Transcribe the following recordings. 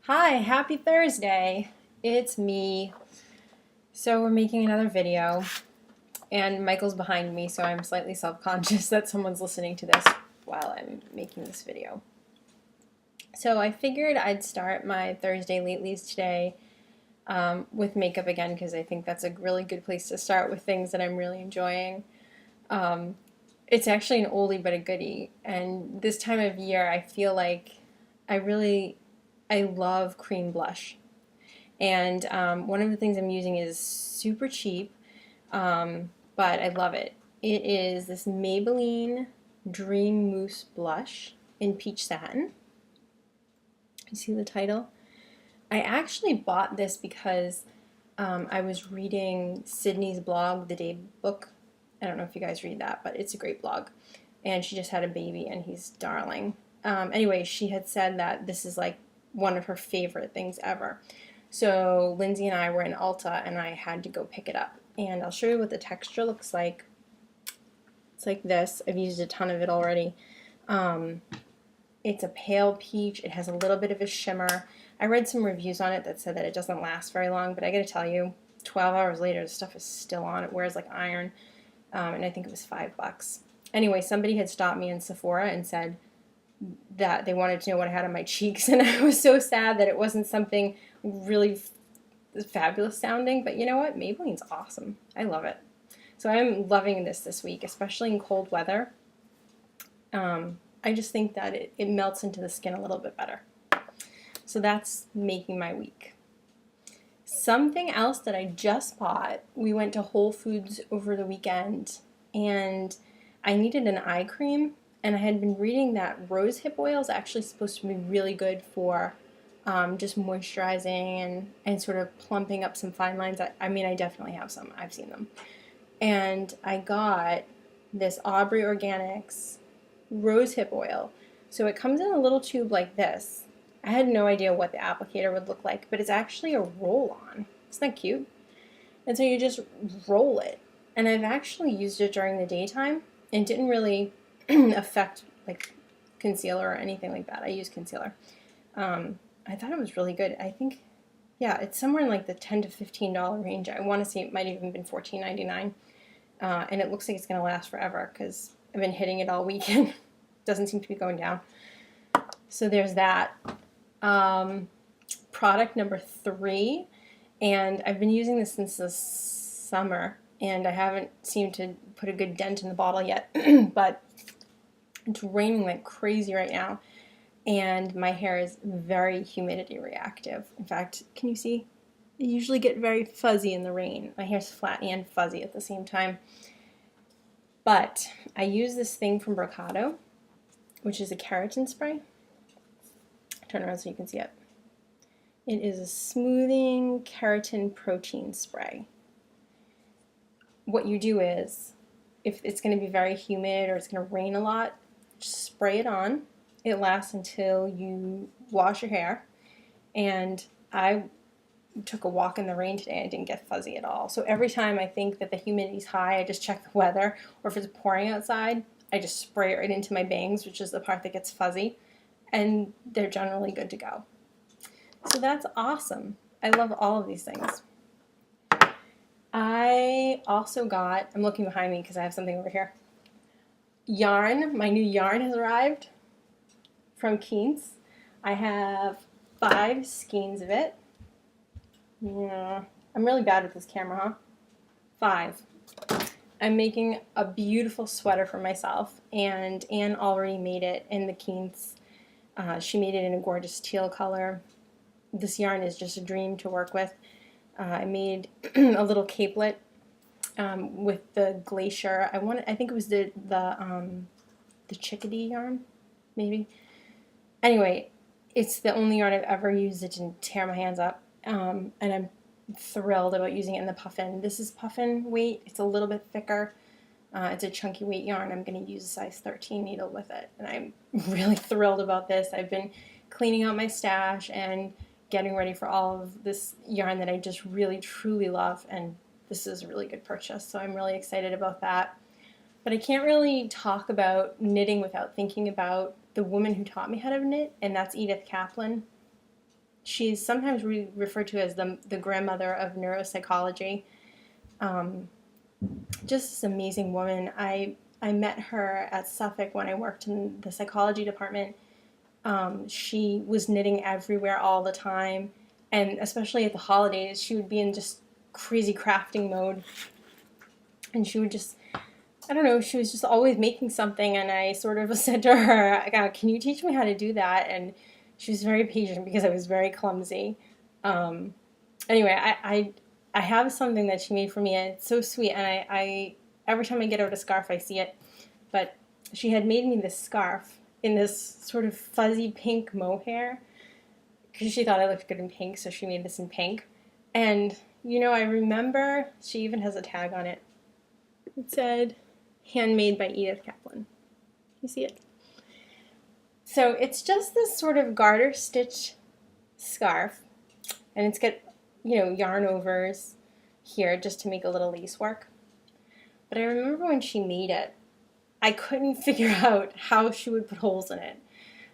Hi, happy Thursday. It's me. So we're making another video and Michael's behind me, so I'm slightly self-conscious that someone's listening to this while I'm making this video. So I figured I'd start my Thursday Latelies today with makeup again because I think that's a really good place to start with things that I'm really enjoying. It's actually an oldie but a goodie, and this time of year I feel like I love cream blush. And one of the things I'm using is super cheap, but I love it. It is this Maybelline Dream Mousse Blush in Peach Satin. You see the title? I actually bought this because I was reading Sydney's blog, The Day Book. I don't know if you guys read that, but it's a great blog. And she just had a baby, and he's darling. Anyway, she had said that this is like one of her favorite things ever. So Lindsay and I were in Ulta, and I had to go pick it up. And I'll show you what the texture looks like. It's like this. I've used a ton of it already. It's a pale peach. It has a little bit of a shimmer. I read some reviews on it that said that it doesn't last very long, but I gotta tell you, 12 hours later, the stuff is still on. It wears like iron, and I think it was $5. Anyway, somebody had stopped me in Sephora and said that they wanted to know what I had on my cheeks, and I was so sad that it wasn't something really fabulous sounding, but you know what? Maybelline's awesome. I love it. So I'm loving this week, especially in cold weather. I just think that it melts into the skin a little bit better. So that's making my week. Something else that I just bought, we went to Whole Foods over the weekend, and I needed an eye cream, and I had been reading that rose hip oil is actually supposed to be really good for just moisturizing and sort of plumping up some fine lines. I mean, I definitely have some. I've seen them. And I got this Aubrey Organics rose hip oil. So it comes in a little tube like this. I had no idea what the applicator would look like, but it's actually a roll-on. Isn't that cute? And so you just roll it. And I've actually used it during the daytime and didn't really affect like concealer or anything like that. I use concealer. I thought it was really good. I think, yeah, it's somewhere in like the $10 to $15 range. I want to say it might have even been $14.99. And it looks like it's going to last forever because I've been hitting it all weekend. Doesn't seem to be going down. So there's that. Product number 3, and I've been using this since the summer, and I haven't seemed to put a good dent in the bottle yet, but it's raining like crazy right now, and my hair is very humidity reactive. In fact, can you see? I usually get very fuzzy in the rain. My hair's flat and fuzzy at the same time. But I use this thing from Brocado, which is a keratin spray. Turn around so you can see it. It is a smoothing keratin protein spray. What you do is, if it's going to be very humid or it's going to rain a lot, just spray it on. It lasts until you wash your hair. And I took a walk in the rain today and I didn't get fuzzy at all. So every time I think that the humidity's high, I just check the weather. Or if it's pouring outside, I just spray it right into my bangs, which is the part that gets fuzzy. And they're generally good to go. So that's awesome. I love all of these things. I also got, I'm looking behind me because I have something over here. Yarn, my new yarn has arrived from Keen's. I have 5 skeins of it. Yeah, I'm really bad with this camera, huh? 5. I'm making a beautiful sweater for myself, and Anne already made it in the Keen's. She made it in a gorgeous teal color. This yarn is just a dream to work with. I made a little capelet with the glacier. I think it was the chickadee yarn, maybe. Anyway, it's the only yarn I've ever used that didn't tear my hands up, and I'm thrilled about using it in the puffin. This is puffin weight. It's a little bit thicker. It's a chunky weight yarn. I'm going to use a size 13 needle with it, and I'm really thrilled about this. I've been cleaning out my stash and getting ready for all of this yarn that I just really, truly love, and this is a really good purchase, so I'm really excited about that. But I can't really talk about knitting without thinking about the woman who taught me how to knit, and that's Edith Kaplan. She's sometimes referred to as the grandmother of neuropsychology. Um, just this amazing woman. I met her at Suffolk when I worked in the psychology department. She was knitting everywhere all the time, and especially at the holidays, she would be in just crazy crafting mode, and she would just, I don't know, she was just always making something, and I sort of said to her, can you teach me how to do that? And she was very patient because I was very clumsy. Um, anyway, I have something that she made for me, and it's so sweet, and I every time I get out a scarf, I see it. But she had made me this scarf in this sort of fuzzy pink mohair because she thought I looked good in pink, so she made this in pink. And, you know, I remember she even has a tag on it. It said, handmade by Edith Kaplan. You see it? So it's just this sort of garter stitch scarf, and it's got, you know, yarn overs here just to make a little lace work. But I remember when she made it, I couldn't figure out how she would put holes in it.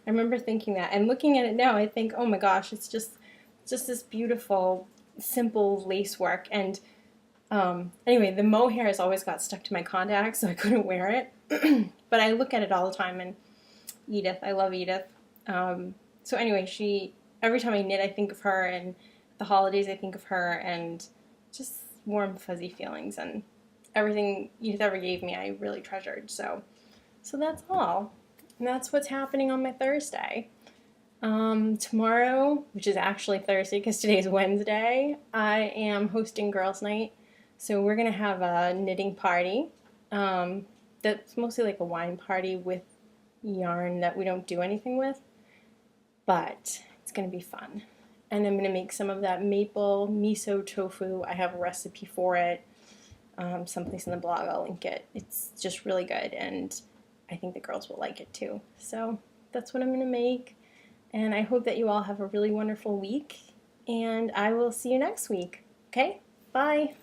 I remember thinking that, and looking at it now, I think, oh my gosh, it's just this beautiful, simple lace work. And anyway, the mohair has always got stuck to my contacts, so I couldn't wear it. But I look at it all the time, and Edith, I love Edith. So anyway, every time I knit, I think of her, and the holidays, I think of her, and just warm, fuzzy feelings, and everything Edith ever gave me, I really treasured. So that's all. And that's what's happening on my Thursday. Tomorrow, which is actually Thursday because today's Wednesday, I am hosting girls' night. So we're going to have a knitting party. That's mostly like a wine party with yarn that we don't do anything with. But it's going to be fun. And I'm going to make some of that maple miso tofu. I have a recipe for it. Someplace in the blog, I'll link it. It's just really good, and I think the girls will like it too. So that's what I'm going to make, and I hope that you all have a really wonderful week, and I will see you next week. Okay? Bye!